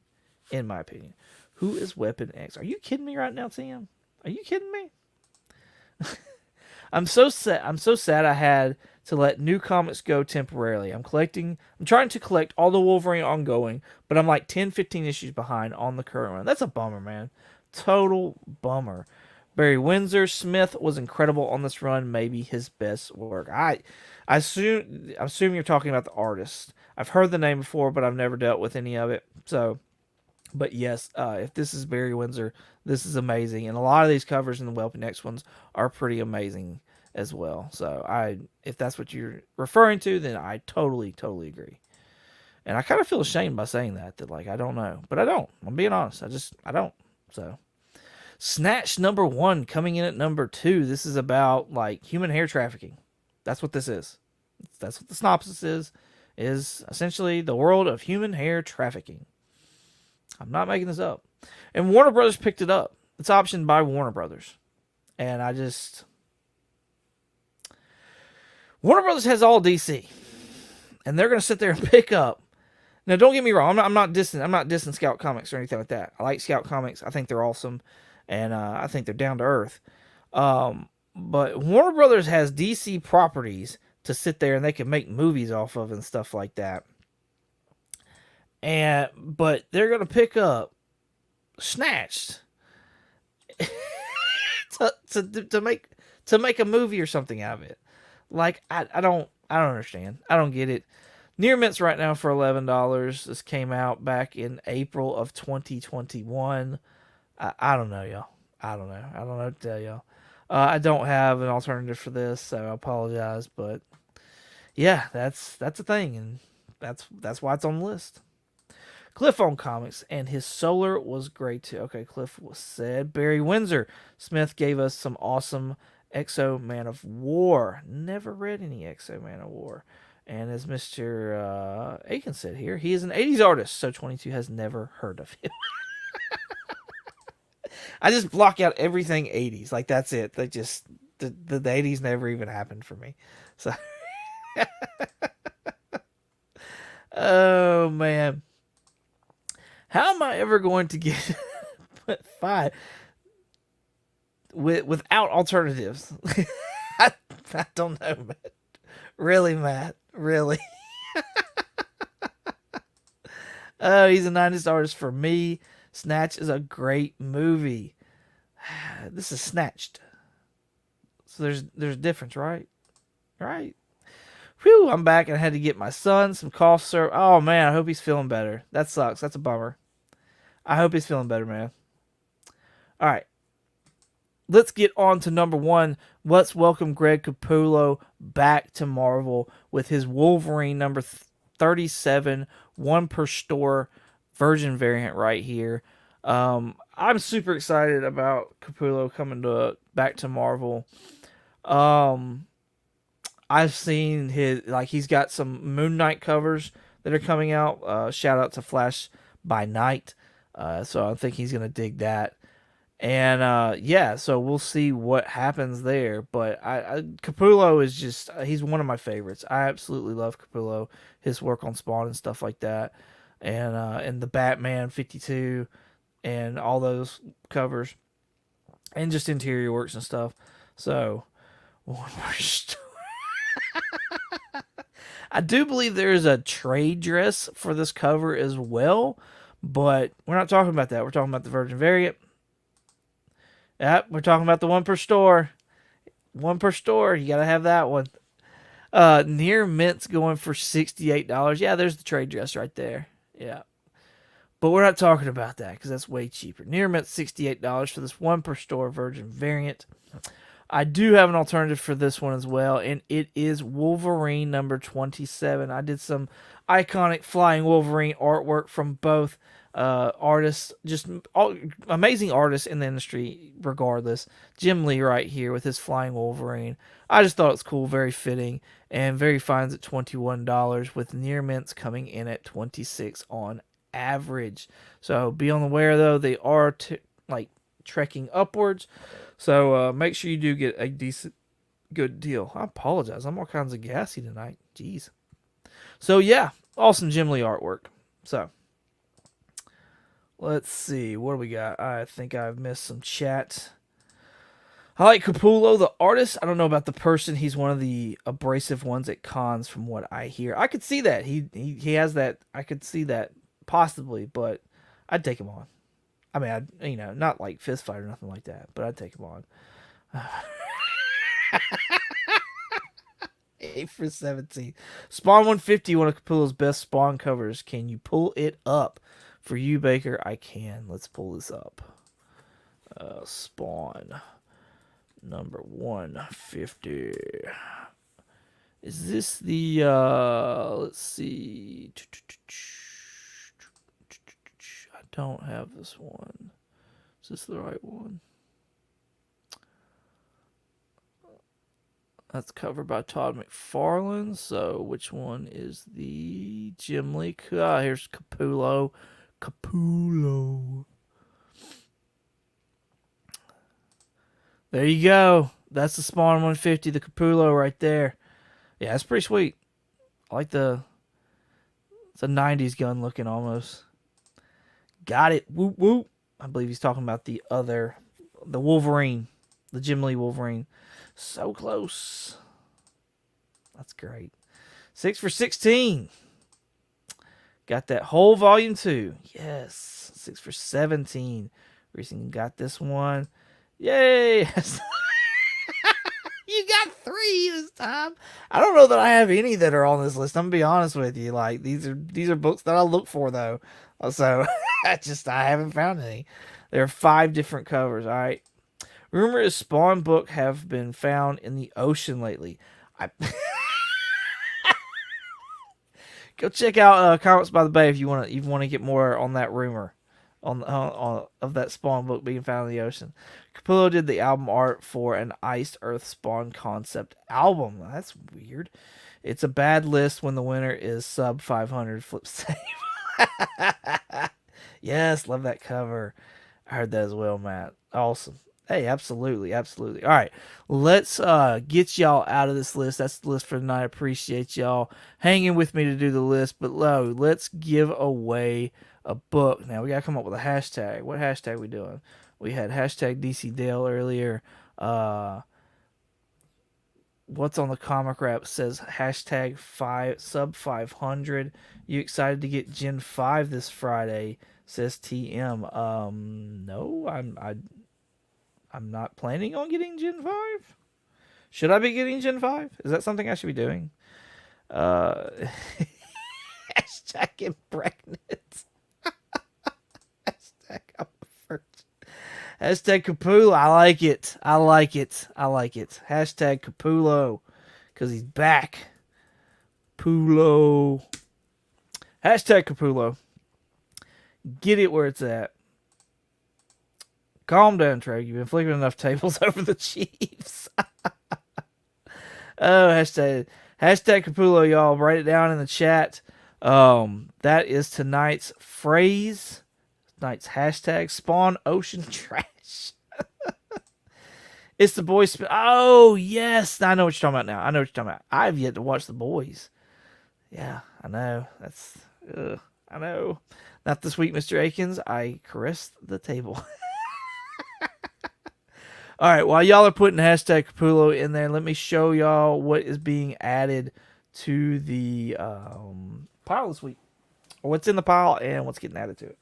In my opinion. Who is Weapon X? Are you kidding me right now, Tim? Are you kidding me? I'm so sad I had to let New Comics go temporarily. I'm trying to collect all the Wolverine ongoing, but I'm like 10, 15 issues behind on the current run. That's a bummer, man. Total bummer. Barry Windsor Smith was incredible on this run, maybe his best work. I assume you're talking about the artist. I've heard the name before, but I've never dealt with any of it. So, but yes, if this is Barry Windsor, this is amazing, and a lot of these covers in the Weapon X ones are pretty amazing as well. So if that's what you're referring to, then I totally agree. And I kind of feel ashamed by saying that like I don't know, but I don't. I'm being honest. I don't. So, Snatch number 1 coming in at number 2. This is about like human hair trafficking. That's what this is. That's what the synopsis is essentially the world of human hair trafficking. I'm not making this up. And Warner Brothers picked it up. It's optioned by Warner Brothers. And Warner Brothers has all DC. And they're going to sit there and pick up. Now, don't get me wrong. I'm not dissing Scout Comics or anything like that. I like Scout Comics. I think they're awesome. And I think they're down to earth. But Warner Brothers has DC properties to sit there and they can make movies off of and stuff like that. But they're gonna pick up Snatched to make a movie or something out of it. Like I don't understand. I don't get it. Near Mints right now for $11. This came out back in April of 2021. I don't know, y'all. I don't know. I don't know what to tell y'all. I don't have an alternative for this, so I apologize. But yeah, that's a thing, and that's why it's on the list. Cliff on comics, and his Solar was great too. Okay, Cliff said. Barry Windsor Smith gave us some awesome Exo Man of War. Never read any Exo Man of War. And as Mr. Aiken said here, he is an 80s artist, so 22 has never heard of him. I just block out everything 80s. Like, that's it. They just, the 80s never even happened for me. So, oh, man. How am I ever going to get 5 without alternatives? I don't know, Matt. Really, Matt? Really? Oh, he's a 90s artist for me. Snatch is a great movie. This is Snatched. So there's a difference, right? Right. Whew, I'm back and I had to get my son some cough syrup. Oh, man, I hope he's feeling better. That sucks. That's a bummer. I hope he's feeling better, man. All right. Let's get on to number one. Let's welcome Greg Capullo back to Marvel with his Wolverine number 37, one per store Virgin variant right here. I'm super excited about Capullo coming back to Marvel. I've seen he's got some Moon Knight covers that are coming out. Shout out to Flash by Night. So I think he's gonna dig that. And yeah, so we'll see what happens there. But Capullo is just he's one of my favorites. I absolutely love Capullo, his work on Spawn and stuff like that, and the Batman 52 and all those covers, and just interior works and stuff. So one more story. I do believe there is a trade dress for this cover as well, but we're not talking about that. We're talking about the Virgin variant. Yep, we're talking about the one per store. One per store. You got to have that one. Near Mint's going for $68. Yeah, there's the trade dress right there. Yeah. But we're not talking about that because that's way cheaper. Near Mint, $68 for this one per store Virgin variant. I do have an alternative for this one as well, and it is Wolverine number 27. I did some iconic Flying Wolverine artwork from both artists, just amazing artists in the industry regardless. Jim Lee right here with his Flying Wolverine. I just thought it's cool, very fitting, and very fine at $21 with Near Mints coming in at $26 on average. So be on the aware though, they are trekking upwards. So make sure you do get a good deal. I apologize. I'm all kinds of gassy tonight. Jeez. So yeah, awesome Jim Lee artwork. So let's see. What do we got? I think I've missed some chat. I like Capullo, the artist. I don't know about the person. He's one of the abrasive ones at cons from what I hear. I could see that. He has that. I could see that possibly, but I'd take him on. I mean, not like fist fight or nothing like that, but I'd take him on. 8 for 17. Spawn 150, one of Capullo's best Spawn covers. Can you pull it up? For you, Baker, I can. Let's pull this up. Spawn number 150. Is this the, let's see. Don't have this one. Is this the right one? That's covered by Todd McFarlane. So which one is the Jim Lee? Here's Capullo. There you go. That's the Spawn 150, the Capullo right there. Yeah, it's pretty sweet. I like it's a 90s gun looking almost. Got it. Whoop, whoop. I believe he's talking about the Wolverine. The Jim Lee Wolverine. So close. That's great. 6 for 16. Got that whole volume 2. Yes. 6 for 17. Recently got this one. Yay. You got 3 this time. I don't know that I have any that are on this list. I'm gonna be honest with you. Like these are books that I look for though. So I haven't found any. There are 5 different covers. All right. Rumor is Spawn book have been found in the ocean lately. Go check out Comics by the Bay if you want to get more on that rumor on of that Spawn book being found in the ocean. Capullo did the album art for an Iced Earth Spawn concept album. That's weird. It's a bad list when the winner is sub 500 flip save. Yes, love that cover. I heard that as well, Matt. Awesome. Hey, absolutely. All right, let's get y'all out of this list. That's the list for tonight. I appreciate y'all hanging with me to do the list. But let's give away a book. Now, we got to come up with a hashtag. What hashtag we doing? We had hashtag DC Dale earlier. What's on the comic wrap says hashtag sub 500. You excited to get Gen 5 this Friday? Says TM. No, I'm not planning on getting Gen 5. Should I be getting Gen 5? Is that something I should be doing? Hashtag impregnant. Hashtag I'm a virgin. Hashtag Capullo. I like it. I like it. I like it. Hashtag Capullo. Because he's back. Pulo. Hashtag Capullo. Get it where it's at. Calm down, Trey. You've been flipping enough tables over the Chiefs. Oh, hashtag Capullo, y'all. Write it down in the chat. That is tonight's phrase. Tonight's hashtag. Spawn Ocean Trash. It's the boys. Oh, yes. I know what you're talking about now. I know what you're talking about. I've yet to watch The Boys. Yeah, I know. I know. Not this week, Mr. Akins. I caressed the table. All right, while y'all are putting hashtag Capullo in there, let me show y'all what is being added to the pile this week. Or what's in the pile and what's getting added to it.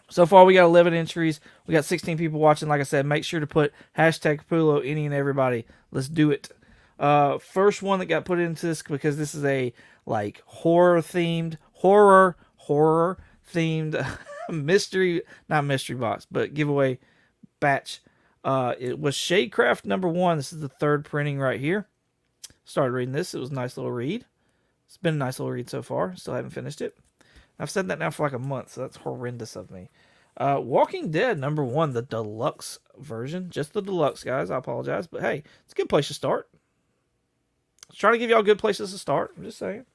So far we got 11 entries. We got 16 people watching. Like I said, make sure to put hashtag Capullo, any and everybody. Let's do it. First one that got put into this, because this is a like horror themed mystery, not mystery box, but giveaway batch. It was Shadecraft #1. This is the third printing right here. Started reading this. It was a nice little read. It's been a nice little read so far. Still haven't finished it. I've said that now for like a month, so that's horrendous of me. Walking Dead #1, the deluxe version. Just the deluxe, guys. I apologize, but hey, it's a good place to start. I was trying to give y'all good places to start. I'm just saying.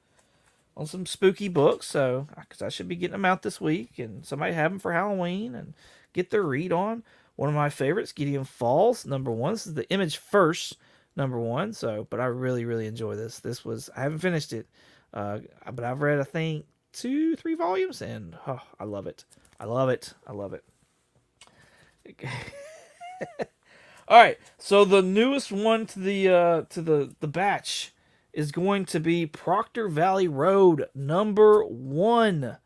On some spooky books, so because I should be getting them out this week, and somebody have them for Halloween and get their read on. One of my favorites, Gideon Falls #1. This is the Image First #1. So, but I really, really enjoy this. I haven't finished it, but I've read, I think, 2-3 volumes, and I love it. I love it. I love it. All right, so the newest one to the batch is going to be Proctor Valley Road #1.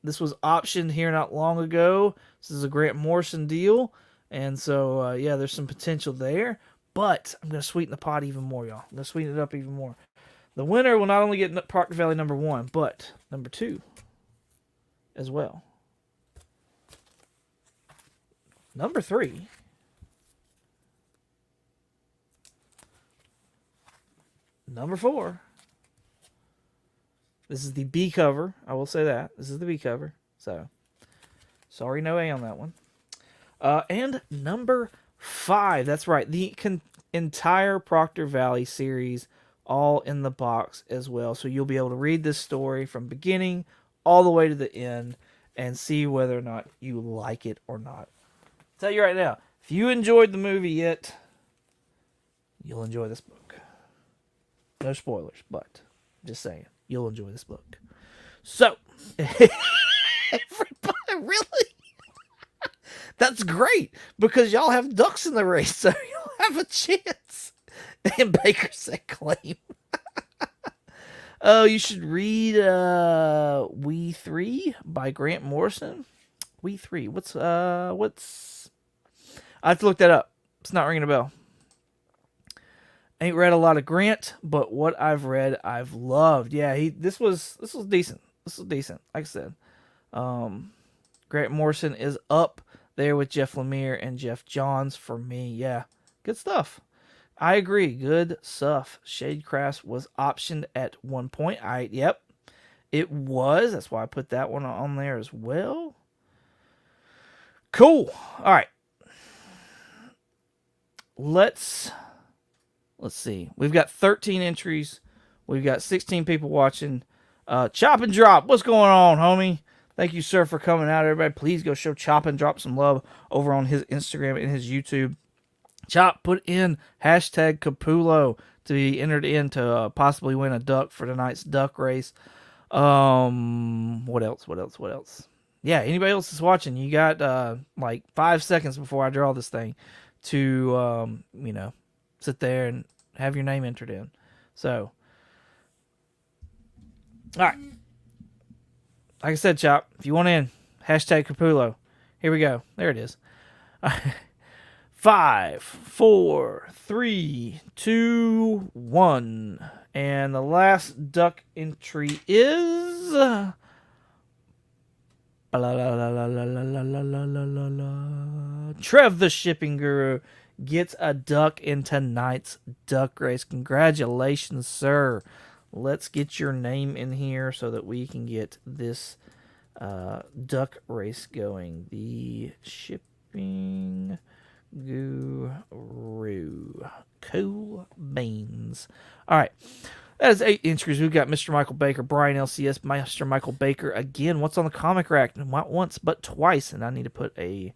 This was optioned here not long ago. This is a Grant Morrison deal, and so yeah, there's some potential there. But I'm gonna sweeten the pot even more, y'all. I'm gonna sweeten it up even more. The winner will not only get Proctor Valley #1, but #2 as well. #3. #4. This is the B cover. I will say that. This is the B cover. So, sorry, no A on that one. And #5. That's right. The entire Proctor Valley series, all in the box as well. So you'll be able to read this story from beginning all the way to the end and see whether or not you like it or not. I'll tell you right now, if you enjoyed the movie yet, you'll enjoy this book. No spoilers, but just saying, you'll enjoy this book. So, everybody, really? That's great, because y'all have ducks in the race, so you'll have a chance. And Baker said claim. Oh, you should read We 3 by Grant Morrison. We 3. What's I have to look that up. It's not ringing a bell. Ain't read a lot of Grant, but what I've read, I've loved. Yeah, this was decent. This was decent. Like I said, Grant Morrison is up there with Jeff Lemire and Jeff Johns for me. Yeah, good stuff. I agree. Good stuff. Shadecraft was optioned at one point. Yep, it was. That's why I put that one on there as well. Cool. All right. Let's see. We've got 13 entries. We've got 16 people watching. Chop and Drop. What's going on, homie? Thank you, sir, for coming out. Everybody, please go show Chop and Drop some love over on his Instagram and his YouTube. Chop, put in hashtag Capullo to be entered in to possibly win a duck for tonight's duck race. What else? Yeah, anybody else is watching, you got like 5 seconds before I draw this thing to, sit there and have your name entered in. So, all right. Like I said, Chop, if you want in, hashtag Capullo. Here we go. There it is. 5, 4, 3, 2, 1. And the last duck entry is Trev the Shipping Guru gets a duck in tonight's duck race. Congratulations, sir. Let's get your name in here so that we can get this duck race going. The Shipping Guru. Cool beans. All right. That is 8 entries. We've got Mr. Michael Baker, Brian LCS, Mr. Michael Baker again. What's on the comic rack? Not once, but twice. And I need to put a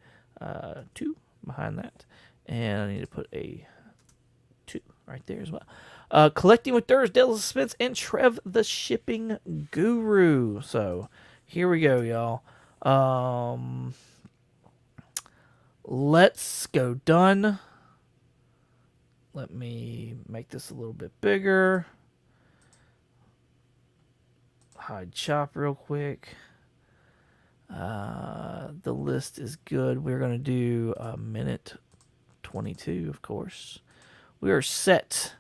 2 behind that. And I need to put a 2 right there as well. Collecting with Durs, Dale Suspense, and Trev the Shipping Guru. So here we go, y'all. Let's go done. Let me make this a little bit bigger. Hide chop real quick. The list is good. We're going to do a minute 22, of course. We are set.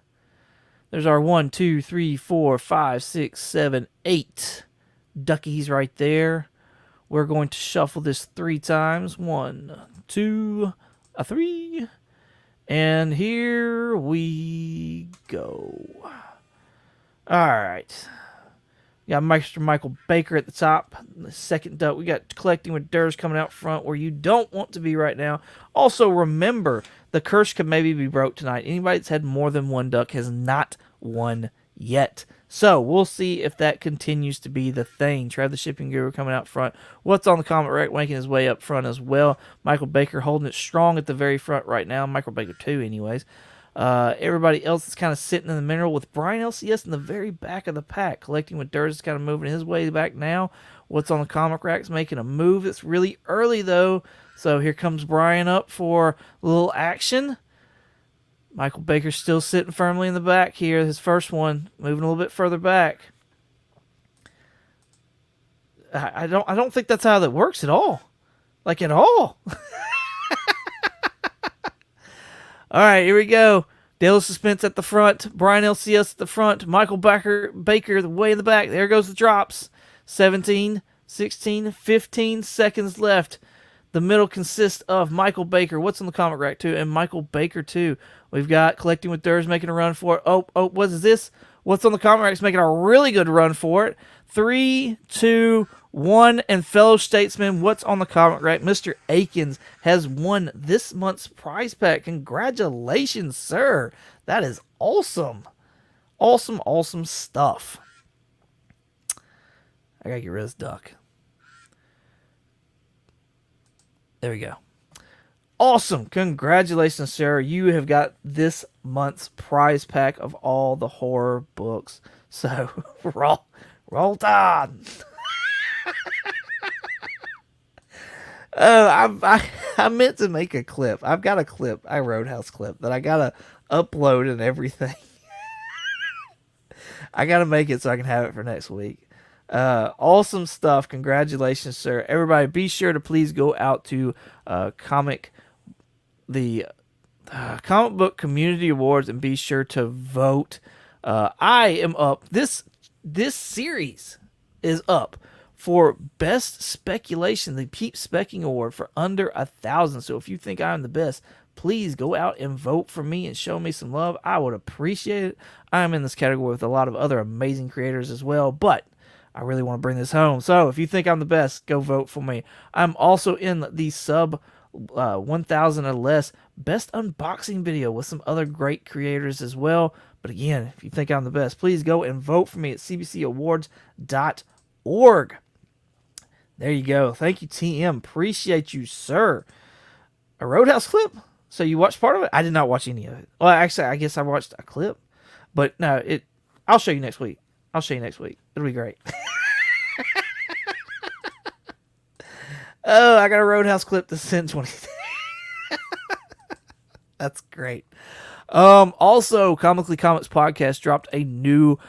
There's our 1, 2, 3, 4, 5, 6, 7, 8 duckies right there. We're going to shuffle this 3 times. 1, 2, 3. And here we go. All right. We got Mr. Michael Baker at the top. The second duck. We got Collecting with Durs coming out front where you don't want to be right now. Also, remember, the curse could maybe be broke tonight. Anybody that's had more than 1 duck has not won yet. So, we'll see if that continues to be the thing. Trev the Shipping Guru coming out front. What's on the comic rack making his way up front as well. Michael Baker holding it strong at the very front right now. Michael Baker 2 anyways. Everybody else is kind of sitting in the middle with Brian LCS in the very back of the pack. Collecting with Durs is kind of moving his way back now. What's on the comic rack is making a move. It's really early though. So here comes Brian up for a little action. Michael Baker's still sitting firmly in the back here. His first one moving a little bit further back. I don't think that's how that works at all. Like at all. All right, here we go. Dale Suspense at the front. Brian LCS at the front. Michael Baker the way in the back. There goes the drops. 17, 16, 15 seconds left. The middle consists of Michael Baker. What's on the comic rack too? And Michael Baker too. We've got Collecting with Durs making a run for it. Oh, what is this? What's on the comic rack is making a really good run for it. 3, 2, 1, and fellow statesman, what's on the comic rack? Mr. Akins has won this month's prize pack. Congratulations, sir. That is awesome. Awesome, awesome stuff. I gotta get rid of this duck. There we go. Awesome. Congratulations, sir. You have got this month's prize pack of all the horror books. So, roll on. I meant to make a clip. I've got a clip, a Roadhouse clip, that I gotta upload and everything. I gotta make it so I can have it for next week. Awesome stuff. Congratulations, sir. Everybody, be sure to please go out to Comic Book Community Awards and be sure to vote. I am up. This series is up for Best Speculation, the Peep Specking Award for under 1,000. So if you think I'm the best, please go out and vote for me and show me some love. I would appreciate it. I'm in this category with a lot of other amazing creators as well, but I really want to bring this home. So if you think I'm the best, go vote for me. I'm also in the sub 1,000 or less best unboxing video with some other great creators as well. But again, if you think I'm the best, please go and vote for me at cbcawards.org. There you go. Thank you, TM. Appreciate you, sir. A Roadhouse clip? So you watched part of it? I did not watch any of it. Well, actually, I guess I watched a clip. But no, I'll show you next week. It'll be great. Oh, I got a Roadhouse clip to send 20. That's great. Also, Comically Comics Podcast dropped a new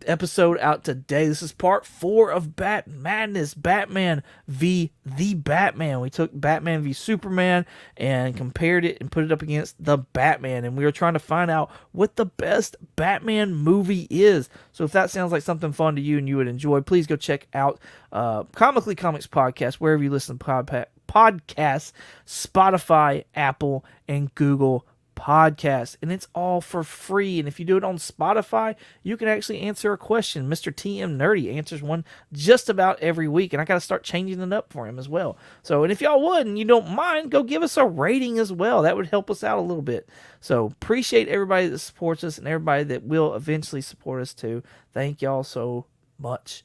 episode out today. This is part 4 of Bat Madness, Batman v the Batman. We took Batman v Superman and compared it and put it up against the Batman, and we were trying to find out what the best Batman movie is. So if that sounds like something fun to you and you would enjoy, please go check out Comically Comics Podcast, wherever you listen to podcasts, Spotify, Apple, and Google Podcasts, and it's all for free. And if you do it on Spotify, you can actually answer a question. Mr. TM Nerdy answers one just about every week, and I got to start changing it up for him as well. So, and if y'all would and you don't mind, go give us a rating as well. That would help us out a little bit. So appreciate everybody that supports us and everybody that will eventually support us too. Thank y'all so much.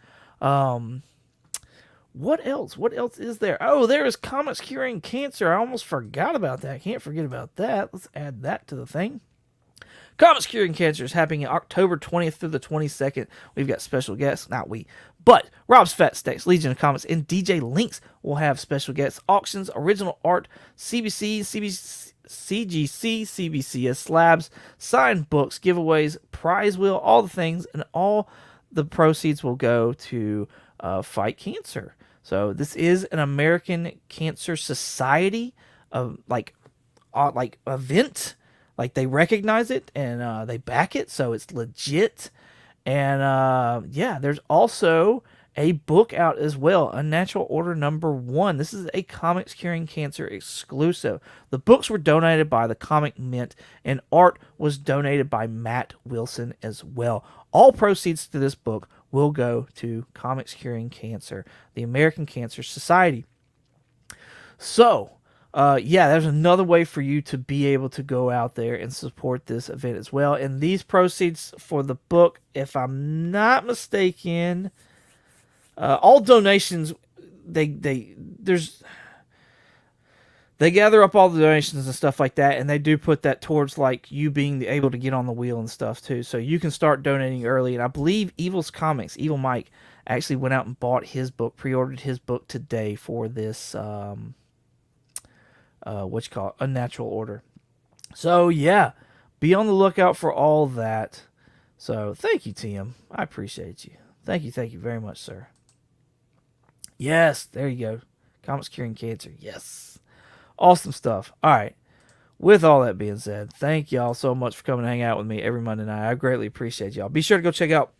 What else? What else is there? Oh, there is Comics Curing Cancer. I almost forgot about that. Can't forget about that. Let's add that to the thing. Comics Curing Cancer is happening October 20th through the 22nd. We've got special guests. Not we, but Rob's Fat Stacks, Legion of Comics, and DJ Links will have special guests, auctions, original art, CBC, CGC, CBCS slabs, signed books, giveaways, prize wheel, all the things, and all the proceeds will go to fight cancer. So this is an American Cancer Society event. Like they recognize it and they back it, so it's legit. And there's also a book out as well, Unnatural Order #1. This is a Comics Curing Cancer exclusive. The books were donated by the Comic Mint, and art was donated by Matt Wilson as well. All proceeds to this book will go to Comics Curing Cancer, the American Cancer Society. So, there's another way for you to be able to go out there and support this event as well. And these proceeds for the book, if I'm not mistaken, all donations, they gather up all the donations and stuff like that, and they do put that towards like you being able to get on the wheel and stuff too. So you can start donating early. And I believe Evil's Comics, Evil Mike, actually went out and bought his book, pre-ordered his book today for this Unnatural Order. So yeah, be on the lookout for all that. So thank you, TM. I appreciate you. Thank you very much, sir. Yes, there you go. Comics Curing Cancer. Yes. Awesome stuff. All right. With all that being said, thank y'all so much for coming to hang out with me every Monday night. I greatly appreciate y'all. Be sure to go check out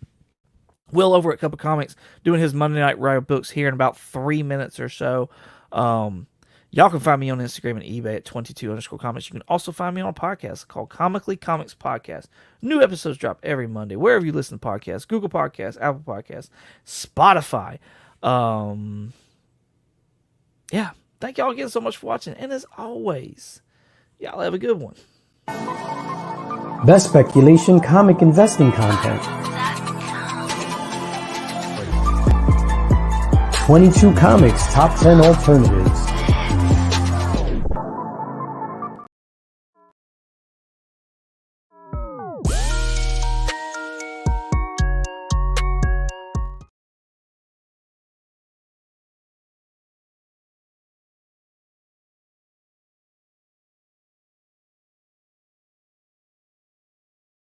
Will over at Cup of Comics doing his Monday Night Write books here in about 3 minutes or so. Y'all can find me on Instagram and eBay at 22_comics. You can also find me on a podcast called Comically Comics Podcast. New episodes drop every Monday, wherever you listen to podcasts, Google Podcasts, Apple Podcasts, Spotify. Thank y'all again so much for watching. And as always, y'all have a good one. Best speculation comic investing content. 22 Comics Top 10 Alternatives.